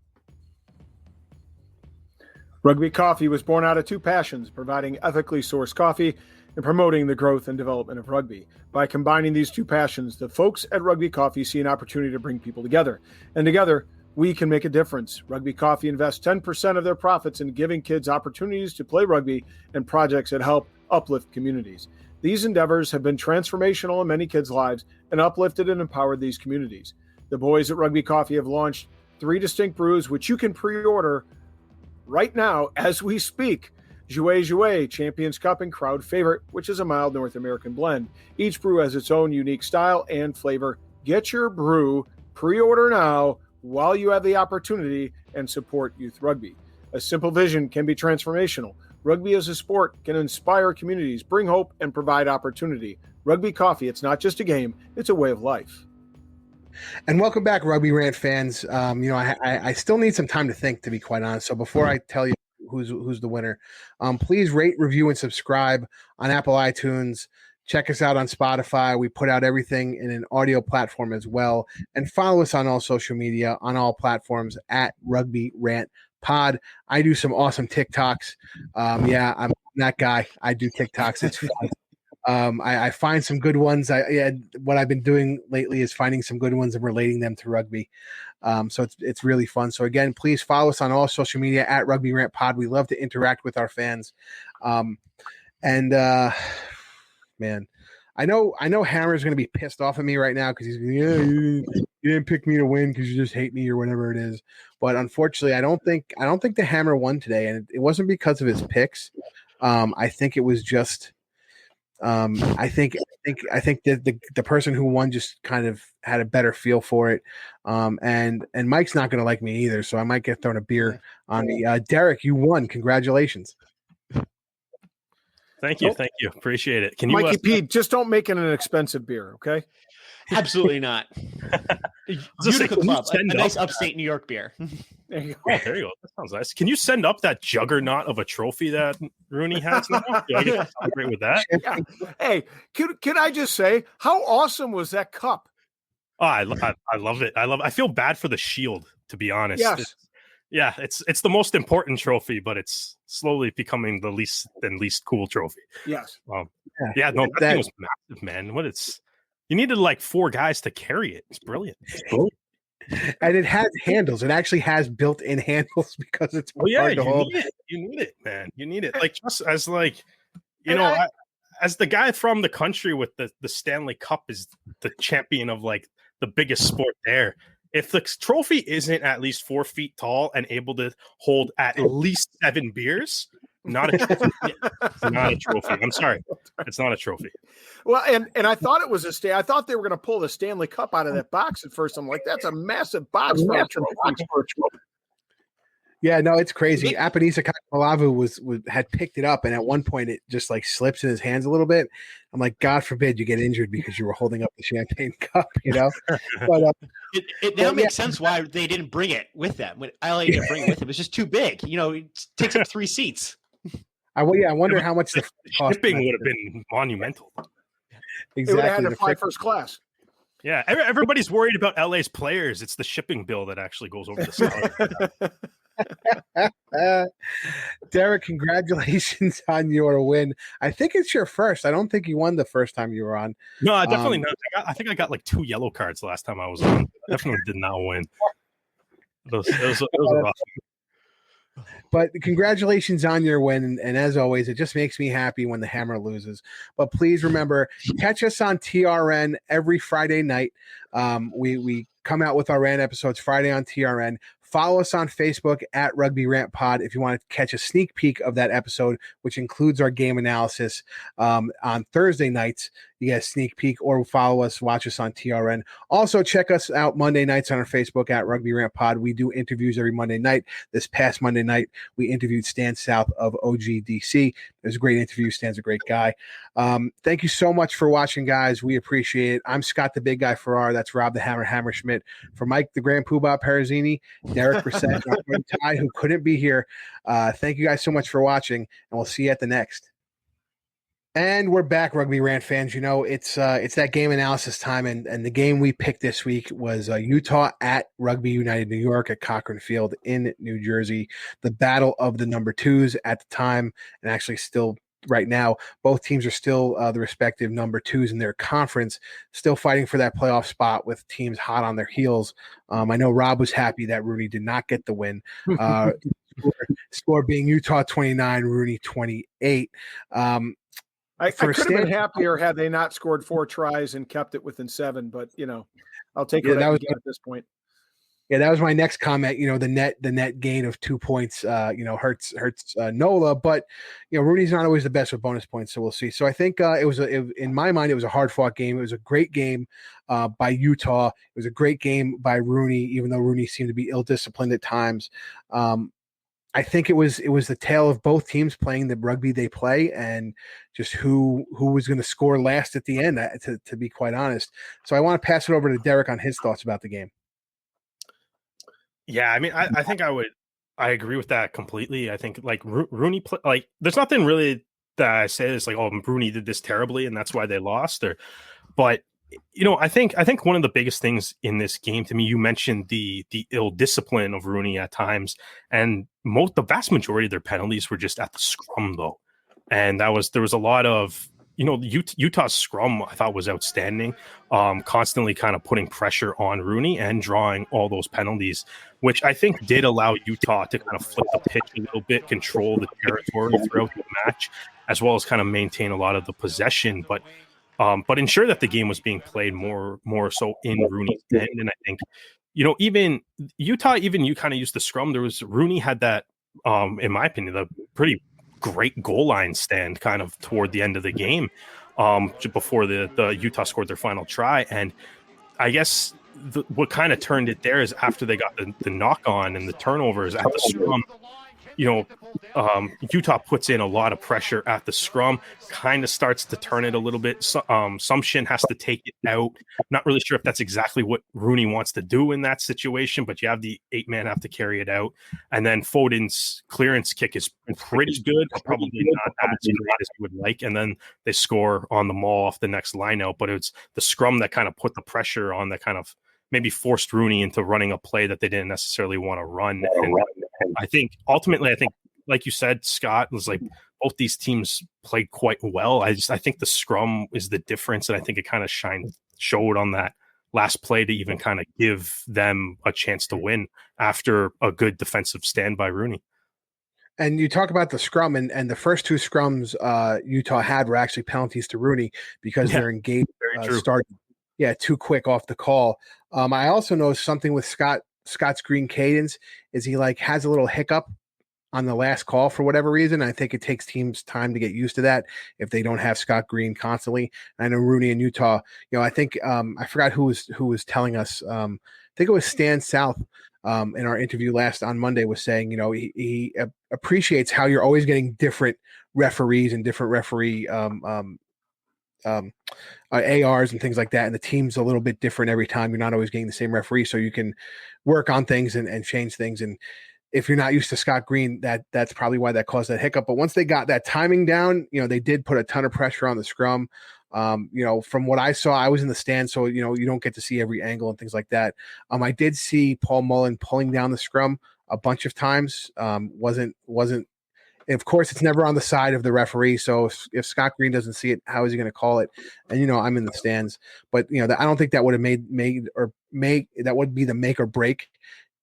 Rugby Coffee was born out of 2 passions: providing ethically sourced coffee and promoting the growth and development of rugby. By combining these 2 passions, the folks at Rugby Coffee see an opportunity to bring people together, and together we can make a difference. Rugby Coffee invests 10% of their profits in giving kids opportunities to play rugby and projects that help uplift communities. These endeavors have been transformational in many kids' lives and uplifted and empowered these communities. The boys at Rugby Coffee have launched 3 distinct brews, which you can pre-order right now as we speak. Jouet Jouet, Champions Cup and Crowd Favorite, which is a mild North American blend. Each brew has its own unique style and flavor. Get your brew, pre-order now while you have the opportunity, and support youth rugby. A simple vision can be transformational. Rugby as a sport can inspire communities, bring hope, and provide opportunity. Rugby Coffee, it's not just a game, it's a way of life. And welcome back, Rugby Rant fans. I still need some time to think, to be quite honest. So before I tell you who's the winner, please rate, review, and subscribe on Apple iTunes. Check us out on Spotify. We put out everything in an audio platform as well. And follow us on all social media, on all platforms at Rugby Rant Pod. I do some awesome TikToks. I'm that guy. I do TikToks. It's fun. I find some good ones. What I've been doing lately is finding some good ones and relating them to rugby. So it's really fun. So again, please follow us on all social media at Rugby Rant Pod. We love to interact with our fans. Man, I know Hammer's going to be pissed off at me right now because he's you didn't pick me to win because you just hate me or whatever it is. But unfortunately, I don't think the Hammer won today, and it wasn't because of his picks. I think it was just. I think that the person who won just kind of had a better feel for it. And Mike's not going to like me either, so I might get thrown a beer on me. Derek, you won. Congratulations. Thank you. Appreciate it. Can you, Mikey P, just don't make it an expensive beer, okay? Absolutely not. Utica Club, a nice upstate New York beer. There you go. Oh, there you go. That sounds nice. Can you send up that juggernaut of a trophy that Rooney has now? Do I get to celebrate with that? Yeah. Hey, can I just say, how awesome was that cup? Oh, I love it. I feel bad for the shield, to be honest. Yes. It's the most important trophy, but it's slowly becoming the least cool trophy. Yes. That thing was massive, man. You needed like 4 guys to carry it. It's brilliant. And it has handles. It actually has built-in handles because it's hard to hold. You need it, man. You need it. Like just as as the guy from the country with the Stanley Cup is the champion of like the biggest sport there. If the trophy isn't at least 4 feet tall and able to hold at least 7 beers, not a trophy. It's not a trophy. I'm sorry. It's not a trophy. Well, and I thought it was I thought they were going to pull the Stanley Cup out of that box at first. I'm like, that's a massive box for a trophy. Yeah, no, it's crazy. Apanisa Kakalavu had picked it up, and at one point it just like slips in his hands a little bit. I'm like, God forbid you get injured because you were holding up the champagne cup, you know. But it now makes sense why they didn't bring it with them. When LA didn't bring it with them, it's just too big. You know, it takes up 3 seats. I wonder how much the shipping would have been monumental. Exactly, it would have had to fly first class. Yeah, everybody's worried about LA's players. It's the shipping bill that actually goes over the salary. Derek, congratulations on your win. I think it's your first. I don't think you won the first time you were on. No, definitely not. I think I got like 2 yellow cards last time I was on. Definitely did not win. It was rough. But congratulations on your win. And as always, it just makes me happy when the Hammer loses. But please remember, catch us on TRN every Friday night. We come out with our rant episodes Friday on TRN. Follow us on Facebook at Rugby Rant Pod if you want to catch a sneak peek of that episode, which includes our game analysis on Thursday nights. You get a sneak peek, or follow us, watch us on TRN. Also, check us out Monday nights on our Facebook at Rugby Rant Pod. We do interviews every Monday night. This past Monday night, we interviewed Stan South of OGDC. It was a great interview. Stan's a great guy. Thank you so much for watching, guys. We appreciate it. I'm Scott the Big Guy Farrar. That's Rob the Hammer Hammerschmidt. For Mike the Grand Poobah Perazinni, Derek Bressette, and our friend Ty, who couldn't be here. Thank you guys so much for watching, and we'll see you at the next. And we're back, Rugby Rant fans. You know, it's that game analysis time, and the game we picked this week was Utah at Rugby United New York at Cochran Field in New Jersey. The battle of the number 2s at the time, and actually still right now, both teams are still the respective number 2s in their conference, still fighting for that playoff spot with teams hot on their heels. I know Rob was happy that Rooney did not get the win. Score being Utah 29, Rooney 28. I could have been happier had they not scored 4 tries and kept it within 7, but I'll take what I can get at this point. Yeah, that was my next comment. The net gain of 2 points, hurts Nola, but Rooney's not always the best with bonus points, so we'll see. So I think in my mind, it was a hard fought game. It was a great game by Utah. It was a great game by Rooney, even though Rooney seemed to be ill disciplined at times. I think it was the tale of both teams playing the rugby they play, and just who was going to score last at the end. To be quite honest, so I want to pass it over to Derek on his thoughts about the game. Yeah, I mean, I think I agree with that completely. I think like Rooney, there's nothing really that I say is like, oh, Rooney did this terribly and that's why they lost. But I think one of the biggest things in this game to me, you mentioned the ill discipline of Rooney at times, and the vast majority of their penalties were just at the scrum though, and there was a lot of. Utah's scrum I thought was outstanding, constantly kind of putting pressure on Rooney and drawing all those penalties, which I think did allow Utah to kind of flip the pitch a little bit, control the territory throughout the match, as well as kind of maintain a lot of the possession, but ensure that the game was being played more so in Rooney's end. And I think, even Utah, you kind of used the scrum. Rooney had that, in my opinion, the pretty great goal line stand kind of toward the end of the game, before the Utah scored their final try. And I guess what kind of turned it there is after they got the knock on and the turnovers at the scrum, Utah puts in a lot of pressure at the scrum, kind of starts to turn it a little bit. Sumption has to take it out. Not really sure if that's exactly what Rooney wants to do in that situation, but you have the 8-man have to carry it out. And then Foden's clearance kick is pretty good, but probably not as great as you would like. And then they score on the maul off the next line out. But it's the scrum that kind of put the pressure on, that kind of maybe forced Rooney into running a play that they didn't necessarily want to run. And I think ultimately, like you said, Scott, was like both these teams played quite well. I think the scrum is the difference, and I think it kind of showed on that last play to even kind of give them a chance to win after a good defensive stand by Rooney. And you talk about the scrum, and the first 2 scrums Utah had were actually penalties to Rooney because their engagement started too quick off the call. I also know something with Scott's green cadence is he like has a little hiccup on the last call for whatever reason. I think it takes teams time to get used to that if they don't have Scott Green constantly. I know Rooney in Utah, I think I forgot who was telling us. I think it was Stan South in our interview on Monday was saying, he appreciates how you're always getting different referees and different referee ARs and things like that, and the team's a little bit different every time. You're not always getting the same referee, so you can work on things and change things. And if you're not used to Scott Green, that's probably why that caused that hiccup. But once they got that timing down, they did put a ton of pressure on the scrum. From what I saw, I was in the stand, so you don't get to see every angle and things like that. I did see Paul Mullen pulling down the scrum a bunch of times. Wasn't of course, it's never on the side of the referee. So if Scott Green doesn't see it, how is he going to call it? And I'm in the stands, but I don't think that would have that would be the make or break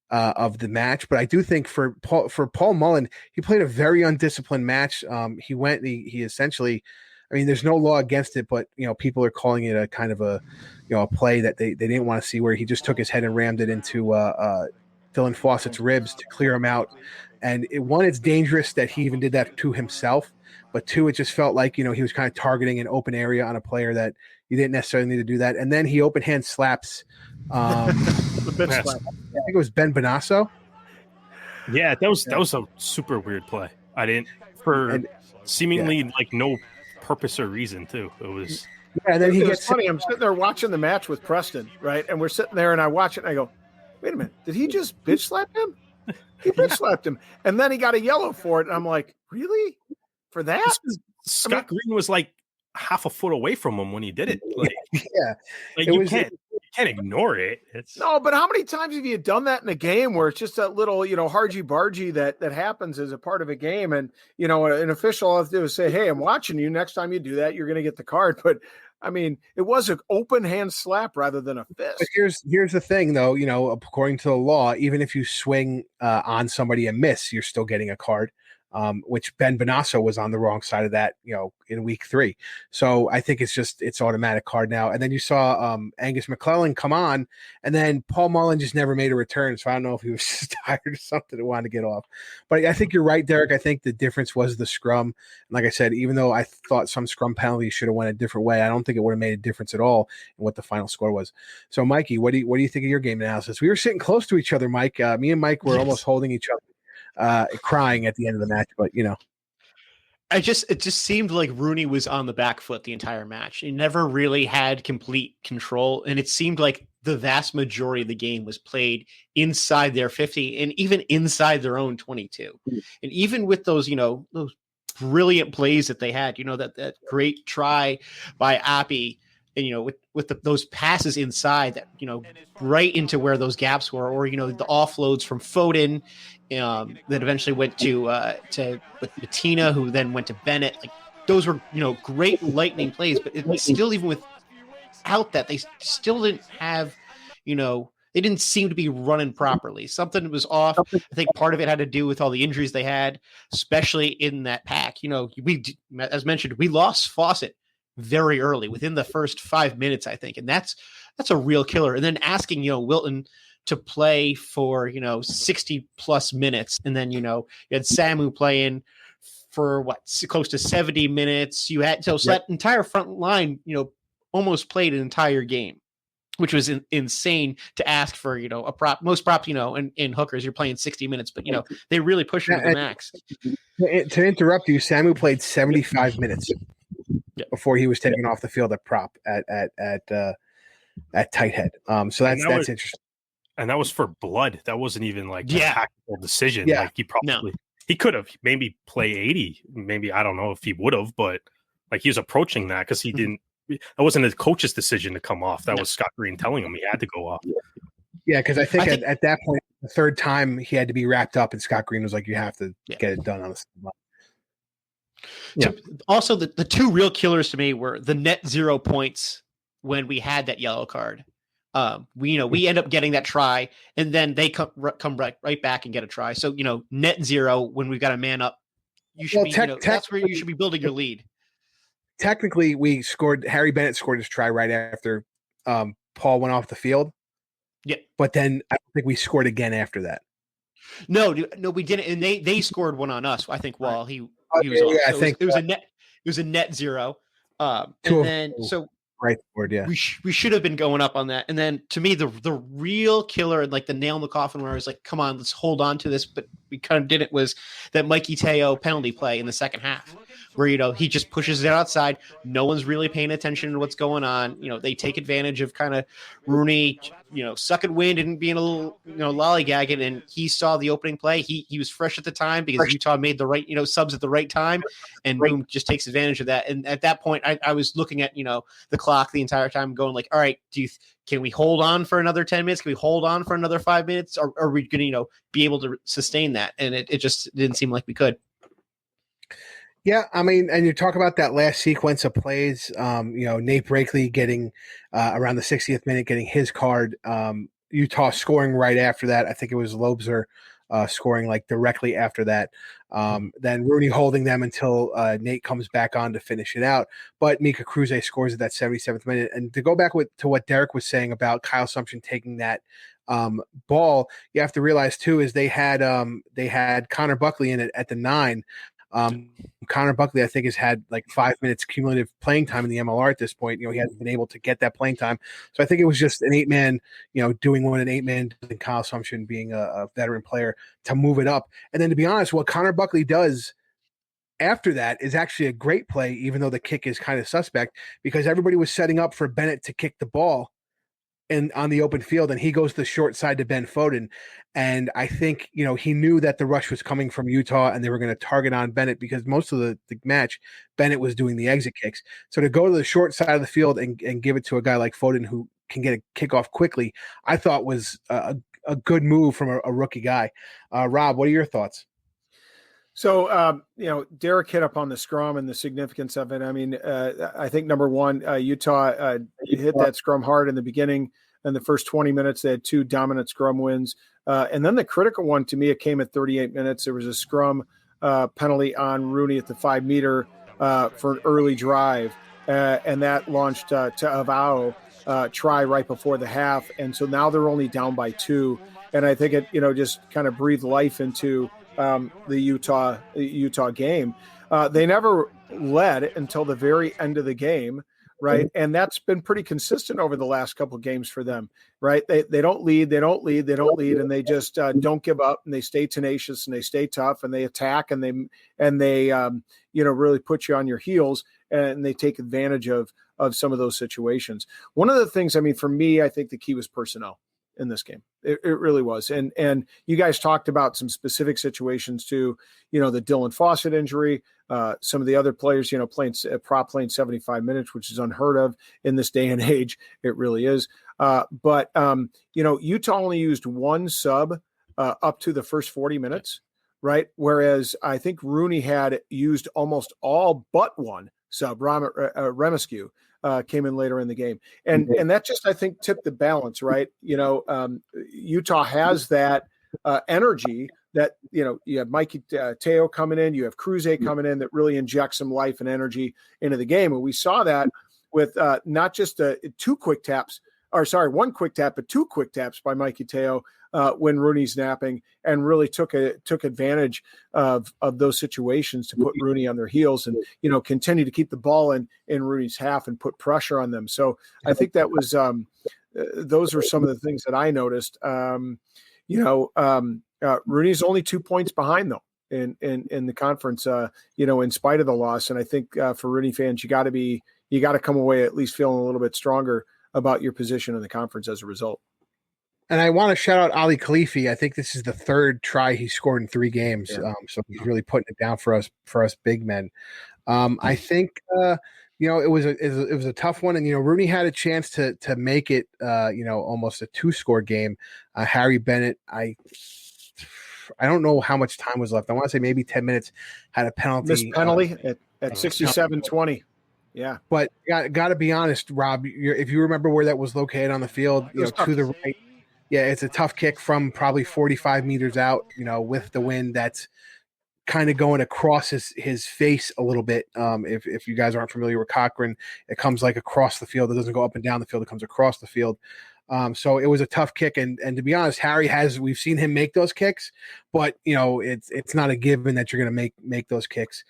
of the match. But I do think for Paul Mullen, he played a very undisciplined match. He essentially, I mean, there's no law against it, but people are calling it a kind of a play that they didn't want to see, where he just took his head and rammed it into Dylan Fawcett's ribs to clear him out. And it's dangerous that he even did that to himself, but 2, it just felt like, he was kind of targeting an open area on a player that you didn't necessarily need to do that. And then he open hand slaps. I think it was Ben Bonasso. Yeah, that was a super weird play. Seemingly like no purpose or reason too. It was. Yeah, and then it's funny. I'm sitting there watching the match with Preston, right? And we're sitting there, and I watch it, and I go, "Wait a minute, did he just bitch slap him? He bitch slapped him, and then he got a yellow for it." And I'm like, "Really? For that?" Scott Green was like half a foot away from him when he did it. Like, you can't ignore it. No, but how many times have you done that in a game where it's just that little, hargy-bargy that happens as a part of a game, and an official will have to say, "Hey, I'm watching you. Next time you do that, you're going to get the card." But I mean, it was an open hand slap rather than a But fist. here's the thing, though. According to the law, even if you swing on somebody and miss, you're still getting a card. Which Ben Bonasso was on the wrong side of that, in week 3. So I think it's automatic card now. And then you saw Angus McClellan come on, and then Paul Mullen just never made a return. So I don't know if he was just tired or something and wanted to get off. But I think you're right, Derek. I think the difference was the scrum. And like I said, even though I thought some scrum penalties should have went a different way, I don't think it would have made a difference at all in what the final score was. So, Mikey, what do you think of your game analysis? We were sitting close to each other, Mike. Me and Mike were almost holding each other. Crying at the end of the match, but it just seemed like Rooney was on the back foot the entire match. He never really had complete control, and it seemed like the vast majority of the game was played inside their 50 and even inside their own 22. And even with those, those brilliant plays that they had, that great try by Appy, and with those passes inside that right into where those gaps were, or the offloads from Foden that eventually went to with Bettina, who then went to Bennett. Like those were great lightning plays, but it still, even without that, they still didn't have they didn't seem to be running properly. Something was off. I think part of it had to do with all the injuries they had, especially in that pack. We, as mentioned, we lost Fawcett very early, within the first 5 minutes, I think. And that's a real killer. And then asking, Wilton to play for, 60 plus minutes. And then, you had Samu playing for close to 70 minutes. You had, so that entire front line, almost played an entire game, which was insane to ask for, a prop. Most props, in hookers, you're playing 60 minutes, but, they really pushed him to the max. To interrupt you, Samu played 75 minutes before he was taken off the field at prop at tight head. So that's interesting. And that was for blood. That wasn't even like a tactical decision. Yeah. Like he could have maybe play 80. Maybe, I don't know if he would have, but like he was approaching that because he didn't. That wasn't his coach's decision to come off. That was Scott Green telling him he had to go off. Yeah, because I think at that point, the third time he had to be wrapped up, and Scott Green was like, "You have to get it done on the spot." Yeah. So also, the two real killers to me were the net 0 points when we had that yellow card. We end up getting that try, and then they come right back and get a try. So net 0 when we've got a man up. You should that's where you should be building your lead. Technically, we scored. Harry Bennett scored his try right after Paul went off the field. Yeah, but then I don't think we scored again after that. No, we didn't, and they scored one on us. I think while he was on. Yeah, so I think it was a net 0. And then right board, we should have been going up on that. And then to me, the real killer and like the nail in the coffin where I was like, come on, let's hold on to this, but we kind of didn't, was that Mikey Teo penalty play in the second half, where he just pushes it outside. No one's really paying attention to what's going on. They take advantage of kind of Rooney, sucking wind and being a little, lollygagging. And he saw the opening play. He was fresh at the time because Utah made the right, subs at the right time, and boom, just takes advantage of that. And at that point, I was looking at, the clock the entire time, going like, all right, can we hold on for another 10 minutes? Can we hold on for another 5 minutes? Or are we going to, be able to sustain that? And it just didn't seem like we could. Yeah, I mean, and you talk about that last sequence of plays, Nate Brakely getting around the 60th minute, getting his card, Utah scoring right after that. I think it was Lobser scoring like directly after that. Then Rooney holding them until Nate comes back on to finish it out. But Mika Kruse scores at that 77th minute. And to go back to what Derek was saying about Kyle Sumption taking that ball, you have to realize too is they had Connor Buckley in it at the 9. Connor Buckley, I think, has had like 5 minutes cumulative playing time in the MLR at this point. He hasn't been able to get that playing time. So I think it was just an 8-man, doing what an 8-man does, and Kyle Sumption being a veteran player to move it up. And then to be honest, what Connor Buckley does after that is actually a great play, even though the kick is kind of suspect, because everybody was setting up for Bennett to kick the ball and on the open field, and he goes to the short side to Ben Foden. And I think, he knew that the rush was coming from Utah and they were going to target on Bennett because most of the match, Bennett was doing the exit kicks. So to go to the short side of the field and give it to a guy like Foden who can get a kickoff quickly, I thought was a good move from a rookie guy. Rob, what are your thoughts? So, Derek hit up on the scrum and the significance of it. I mean, I think number one, Utah hit that scrum hard in the beginning. In the first 20 minutes, they had 2 dominant scrum wins. And then the critical one to me, it came at 38 minutes. There was a scrum penalty on Rooney at the 5 meter for an early drive. And that launched to Avao try right before the half. And so now they're only down by 2. And I think it, just kind of breathed life into the Utah game. They never led until the very end of the game, right? And that's been pretty consistent over the last couple of games for them, right? They don't lead, and they just don't give up, and they stay tenacious, and they stay tough, and they attack, and they really put you on your heels, and they take advantage of some of those situations. One of the things, I mean, for me, I think the key was personnel in this game. It really was. And you guys talked about some specific situations too, the Dylan Fawcett injury, some of the other players, playing 75 minutes, which is unheard of in this day and age. It really is. But Utah only used 1 sub up to the first 40 minutes, right? Whereas I think Rooney had used almost all but 1 sub. Remescue came in later in the game. And that just, I think, tipped the balance, right? Utah has that energy that, you have Mikey Teo coming in, you have Cruze coming in that really injects some life and energy into the game. And we saw that with not just 1 quick tap, but 2 quick taps by Mikey Teo when Rooney's napping, and really took advantage of those situations to put Rooney on their heels and, continue to keep the ball in Rooney's half and put pressure on them. So I think that was those were some of the things that I noticed. Rooney's only 2 points behind though in the conference, in spite of the loss. And I think for Rooney fans, you got to come away at least feeling a little bit stronger about your position in the conference as a result. And I want to shout out Ali Khalifi. I think this is the 3rd try he scored in 3 games. Yeah. So he's really putting it down for us big men. I think it was a tough one, and Rooney had a chance to make it almost a 2-score game. Harry Bennett, I don't know how much time was left. I want to say maybe 10 minutes, had a penalty. Missed penalty at 67-20. Yeah, but got to be honest, Rob. If you remember where that was located on the field, to the right. Yeah, it's a tough kick from probably 45 meters out. With the wind, that's kind of going across his face a little bit. If you guys aren't familiar with Cochran, it comes like across the field. It doesn't go up and down the field. It comes across the field. So it was a tough kick, and to be honest, we've seen him make those kicks, but it's not a given that you're going to make those kicks.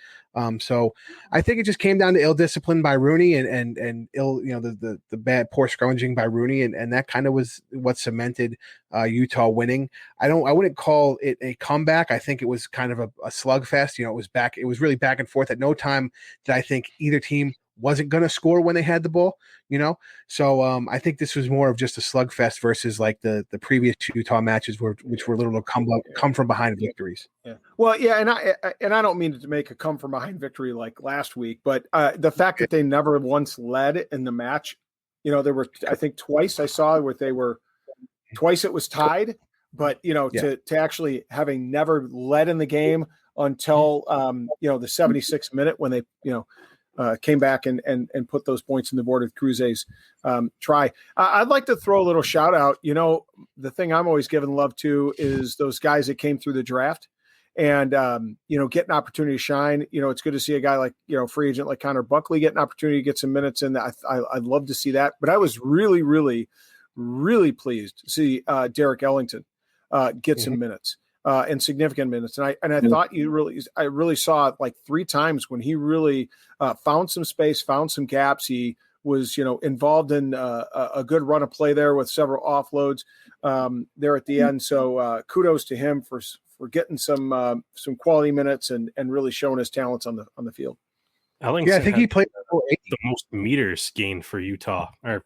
So I think it just came down to ill discipline by Rooney and ill, the bad poor scrummaging by Rooney, and that kind of was what cemented Utah winning. I wouldn't call it a comeback. I think it was kind of a slugfest. It was really back and forth. At no time did I think either team wasn't going to score when they had the ball, So I think this was more of just a slugfest versus like the previous Utah matches which were little come from behind victories. Yeah. Well, yeah. And I don't mean to make a come from behind victory like last week, but the fact that they never once led in the match, there were, I think twice I saw where twice it was tied, but to actually having never led in the game until, the 76th minute when they, came back and put those points in the board with Cruze's try. I'd like to throw a little shout out. The thing I'm always giving love to is those guys that came through the draft and, get an opportunity to shine. It's good to see a guy like, free agent like Connor Buckley get an opportunity to get some minutes in. I'd love to see that. But I was really, really, really pleased to see Derek Ellington get some minutes. And significant minutes. And I thought I really saw it like 3 times when he really found some space, found some gaps. He was, involved in a good run of play there with several offloads there at the end. So kudos to him for getting some quality minutes and really showing his talents on the field. Ellington, I think he played the most meters gained for Utah, or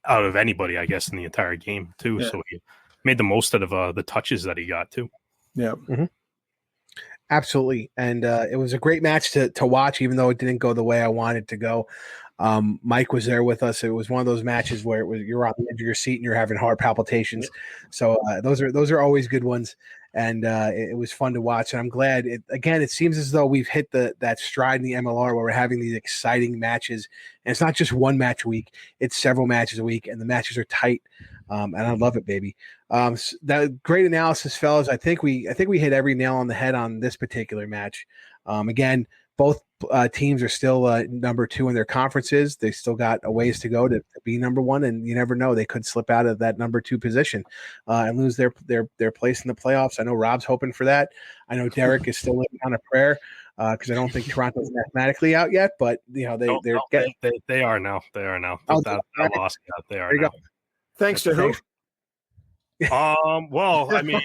out of anybody, I guess, in the entire game too. Yeah. So he made the most out of the touches that he got too. Yeah, absolutely. And it was a great match to watch, even though it didn't go the way I wanted to go. Mike was there with us. It was one of those matches where you're on the edge of your seat and you're having heart palpitations. So those are always good ones. and it was fun to watch. And I'm glad. It seems as though we've hit that stride in the MLR where we're having these exciting matches, and it's not just one match a week; it's several matches a week, and the matches are tight. And I love it, baby. That great analysis, fellas. I think we hit every nail on the head on this particular match. Again, both teams are still number 2 in their conferences. They still got a ways to go to be number 1, and you never know, they could slip out of that number 2 position and lose their place in the playoffs. I know Rob's hoping for that. I know Derek is still living on a prayer because I don't think Toronto's mathematically out yet, but they are now. They are now. Thanks to who? Well, I mean,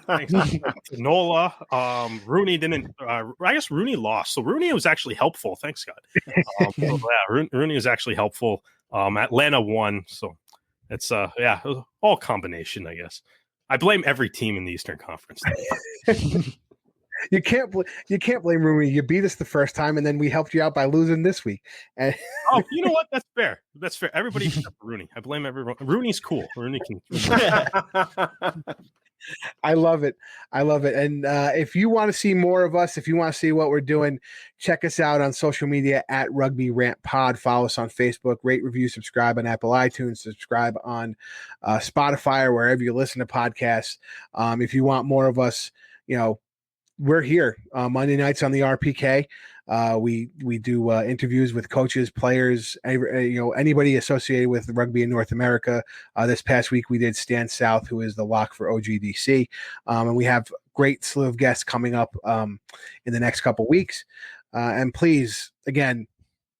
thanks to Nola. Rooney didn't. I guess Rooney lost, so Rooney was actually helpful. Thanks, God. Rooney was actually helpful. Atlanta won, so it's it was all combination, I guess. I blame every team in the Eastern Conference. You can't blame Rooney. You beat us the first time, and then we helped you out by losing this week. And you know what? That's fair. That's fair. Everybody except Rooney. I blame everyone. Rooney's cool. Rooney can. I love it. And if you want to see more of us, if you want to see what we're doing, check us out on social media at Rugby Rant Pod. Follow us on Facebook. Rate, review, subscribe on Apple iTunes. Subscribe on Spotify or wherever you listen to podcasts. If you want more of us, we're here Monday nights on the RPK. We do interviews with coaches, players, anybody associated with rugby in North America. This past week we did Stan South, who is the lock for OGDC, and we have great slew of guests coming up in the next couple weeks. And please, again,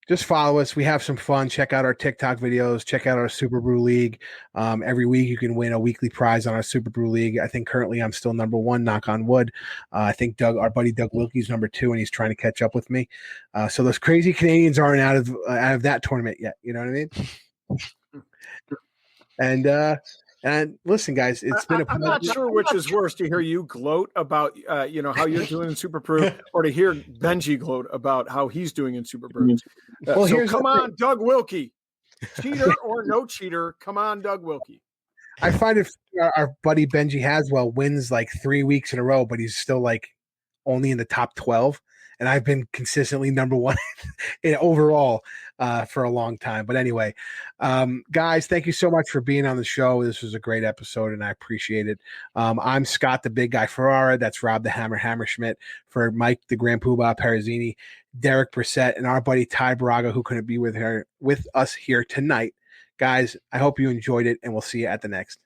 just follow us. We have some fun. Check out our TikTok videos. Check out our Super Brew League. Every week you can win a weekly prize on our Super Brew League. I think currently I'm still number 1, knock on wood. I think our buddy Doug Wilkie's number 2, and he's trying to catch up with me. So those crazy Canadians aren't out of that tournament yet. You know what I mean? And listen, guys, it's been I'm not sure which is worse, to hear you gloat about how you're doing in Super Brew, or to hear Benji gloat about how he's doing in Super Brew. Come on, Doug Wilkie, cheater or no cheater, come on, Doug Wilkie. I find if our buddy Benji Haswell wins like 3 weeks in a row, but he's still like only in the top 12. And I've been consistently number 1 in overall for a long time. But anyway, guys, thank you so much for being on the show. This was a great episode, and I appreciate it. I'm Scott, the Big Guy Ferrara. That's Rob, the Hammer Hammerschmidt. For Mike, the Grand Poobah Perazinni, Derek Bressette, and our buddy Ty Braga, who couldn't be with us here tonight. Guys, I hope you enjoyed it, and we'll see you at the next.